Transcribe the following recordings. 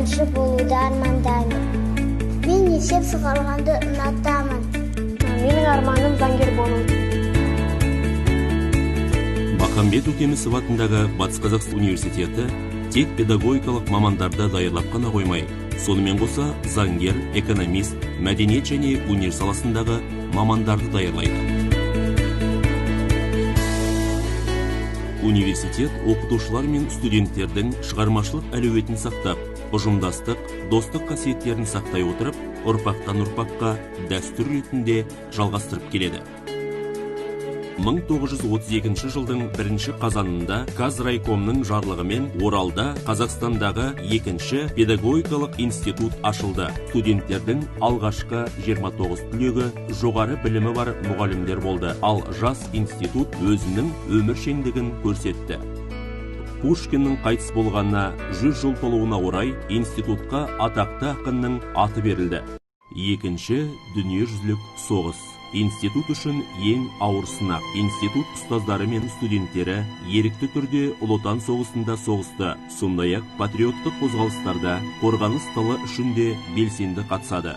жазушы болуды армандаймын. Мен есеп шығарғанды ұнатамын. Менің арманым заңгер болу. Махамбет Өтемісов атындағы Батыс Қазақстан университеті тек педагогикалық мамандарды даярлап қана қоймай, сонымен қоса заңгер, экономист, мәдениет және өнер саласындағы мамандарды даярлайды. Университет оқытушылар мен студенттердің шығармашылық әлеуетін сақтап, ұжымдастық, достық қасиеттерін сақтай отырып, ұрпақтан ұрпаққа дәстүр ретінде жалғастырып келеді. 1932 жылдың 1 қазанында Казрайкомның жарлығымен Оралда Қазақстандағы екінші педагогикалық институт ашылды. Студенттердің алғашқы 29 түлегі жоғары білімі бар мұғалімдер болды, ал жас институт өзінің өміршеңдігін көрсетті. Пушкиннің қайтыс болғанына 100 жыл толуына орай институтқа атақты ақынның аты берілді. Екінші дүниежүзілік соғыс. Институт үшін ең ауыр сынақ. Институт ұстаздары мен студенттері ерікті түрде Ұлы Отан соғысында соғысты. Сондай-ақ патриоттық қозғалыстарда қорғаныс тылы үшін де белсенді қатысады.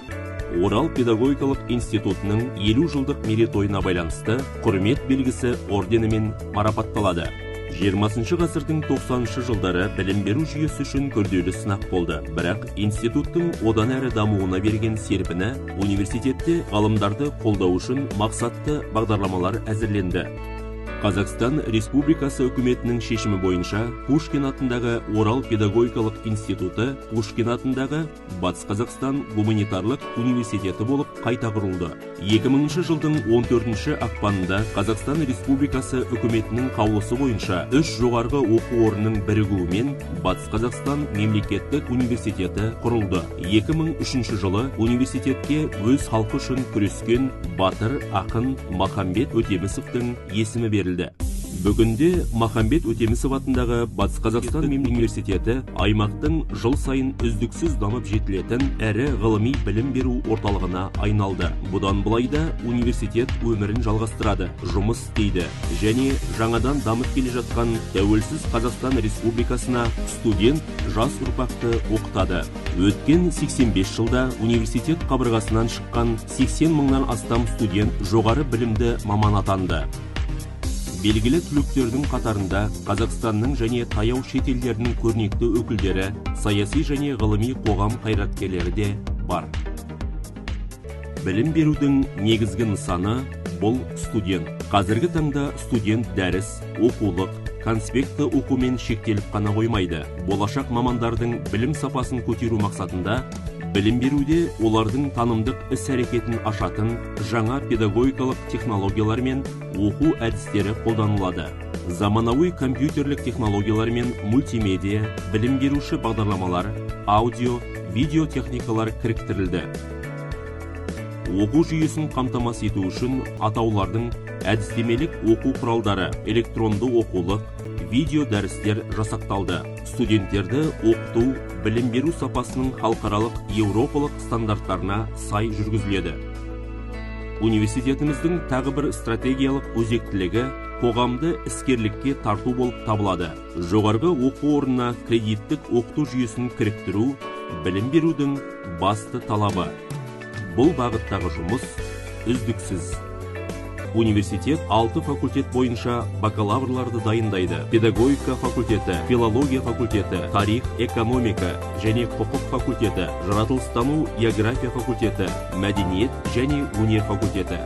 Орал педагогикалық институтының 50 жылдық мерейтойына байланысты құрмет белгісі орденімен марапатталады. 20 ғасырдың 90 жылдары білім беру жүйесі үшін күрделі сынақ болды. Бірақ институттың одан әрі дамуына берген серпіні университетте ғалымдарды қолдау үшін мақсатты бағдарламалар әзірленді. Қазақстан Республикасы үкіметінің шешімі бойынша Пушкин атындағы Орал педагогикалық институты Пушкин атындағы Батыс Қазақстан гуманитарлық университеті болып қайта құрылды. 2000 жылдың 14 ақпанында Қазақстан Республикасы үкіметінің қаулысы бойынша 3 жоғарғы оқу орнының бірігуімен Батыс Қазақстан мемлекеттік университеті құрылды. 2003 жылы университетке өз халқы үшін күрескен батыр ақын Махамбет Өтемісовтың есімі берілді. Бүгінде Махамбет Өтемісов атындағы Батыс Қазақстан университеті аймақтың жыл сайын үздіксіз дамып жетілетін әрі ғылыми білім беру орталығына айналды. Бұдан былай да университет өмірін жалғастырады, жұмыс істейді және жаңадан дамып келе жатқан тәуелсіз Қазақстан Республикасына студент жас ұрпақты оқытады. Өткен 85 жылда университет қабырғасынан шыққан 80 мыңнан астам студент жоғары білімді маман атанды. Белгілі түлектердің қатарында Қазақстанның және таяу шет елдерінің көрнекті өкілдері, саяси және ғылыми қоғам қайраткерлері де бар. Білім берудің негізгі нысаны бұл студент. Қазіргі таңда студент дәріс, оқулық, конспекті оқумен шектеліп қана қоймайды. Болашақ мамандардың білім сапасын көтеру мақсатында білім беруде олардың танымдық іс-әрекетін ашатын жаңа педагогикалық технологиялар мен оқу әдістері қолданылады. Заманауи компьютерлік технологиялар мен мультимедиа, білім беруші бағдарламалар, аудио, видео техникалар кіріктірілді. Оқу жүйесін қамтамасыз ету үшін атаулардың әдістемелік оқу құралдары, электронды оқулық, видео дәрістер жасақталды. Студенттерді оқыту білім беру сапасының халықаралық еуропалық стандарттарына сай жүргізіледі. Университетіміздің тағы бір стратегиялық өзектілігі қоғамды іскерлікке тарту болып табылады. Жоғарғы оқу орнына кредиттік оқыту жүйесін кіріктіру білім берудің басты талабы. Бұл бағыттағы жұмыс үздіксіз. Университет 6 факультет бойынша бакалаврларды дайындайды. Педагогика факультеті, филология факультеті, тарих, экономика және құқық факультеті, жаратылыстану, география факультеті, мәдениет және өнер факультеті.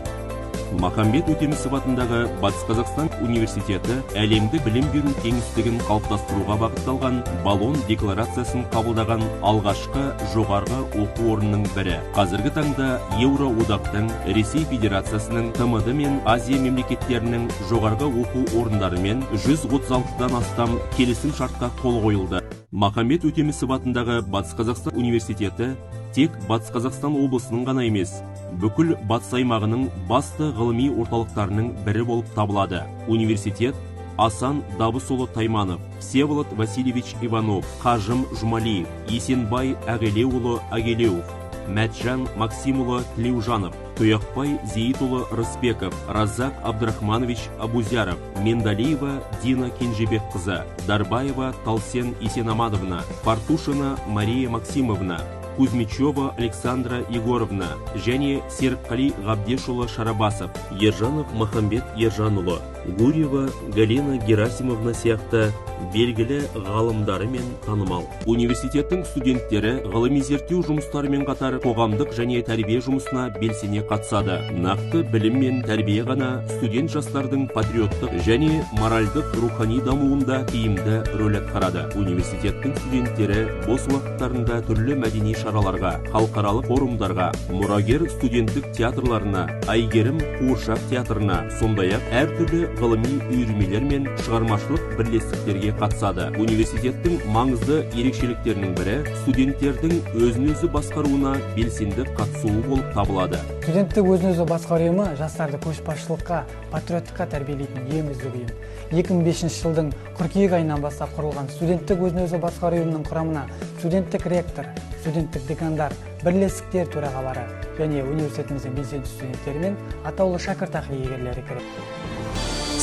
Махамбет Өтемісов атындағы Батыс Қазақстан университеті әлемдік білім беру кеңістігін қалыптастыруға бағытталған Болон декларациясын қабылдаған алғашқы жоғарғы оқу орнының бірі. Қазіргі таңда Еуроодақтың, Ресей Федерациясының, ТМД мен Азия мемлекеттерінің жоғарғы оқу орындарымен 136-дан астам келісім шартқа қол қойылды. Махамбет Өтемісов атындағы Батыс Қазақстан университеті тек Батыс Қазақстан облысының ғана емес, бүкіл батыс аймағының басты ғылыми орталықтарының бірі болып табылады. Университет Асан Дабысұлы Тайманов, Всеволод Васильевич Иванов, Қажым Жұмалиев, Есенбай Ағелеуұлы Агелеуов, Мәтжан Максимұлы Тілеужанов, Туяқбай Зейітұлы Рысбеков, Разак Абдрахманович Абузяров, Мендалиева Дина Кенжебекқызы, Дарбаева Талсен Исенамадовна, Партушина Мария Максимовна, Кузьмичева Александра Егоровна, және Серікқали Ғабдешұлы Шарабасов, Ержанов Махамбет Ержанұлы, Гурьева Галина Герасимовна сияқты белгілі ғалымдарымен танымал. Университеттің студенттері ғылыми зерттеу жұмыстарымен қатар қоғамдық және тәрбие жұмысына белсене қатысады. Нақты білім мен тәрбие ғана студент жастардың патриоттық және моральдық рухани дамуында тиімді рөл атқарады. Университеттің студенттері бос уақыттарында түрлі мәдени шараларға, халықаралық форумдарға, мұрагер студенттік театрларына, Айгерім қуыршақ театрына, сондай-ақ әртүрлі ғылыми үйірмелер мен шығармашылық бірлестіктерге қатысады. Университеттің маңызды ерекшеліктерінің бірі студенттердің өзін-өзі басқаруына белсенді қатысуы болып табылады. Студенттік өзін-өзі басқару ұйымы жастарды көшбасшылыққа, патриоттыққа тәрбиелейтін ең үздік ұйым. 2005 жылдың қыркүйек айынан бастап құрылған студенттік өзін-өзі басқару ұйымының құрамына студенттік ректор, студенттік декандар, бірлестіктер төрағалары және университетіміздің белсенді студенттері мен атаулы шәкіртақы иегерлері кіреді.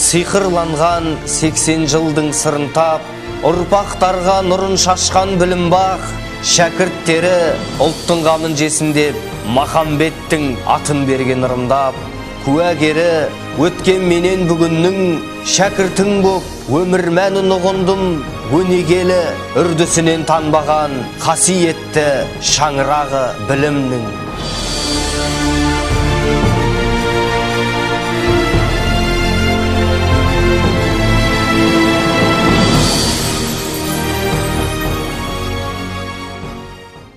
Сиқырланған 80 жылдың сырын тап, ұрпақтарға нұрын шашқан білім бақ, шәкірттері ұлттың қамын жесін деп, Махамбеттің атын берген ырымдап, куәгері өткен менен бүгіннің шәкіртің боп, өмір мәнін ұғындым, өнегелі үрдісінен танбаған қасиетті шаңырағы білімнің.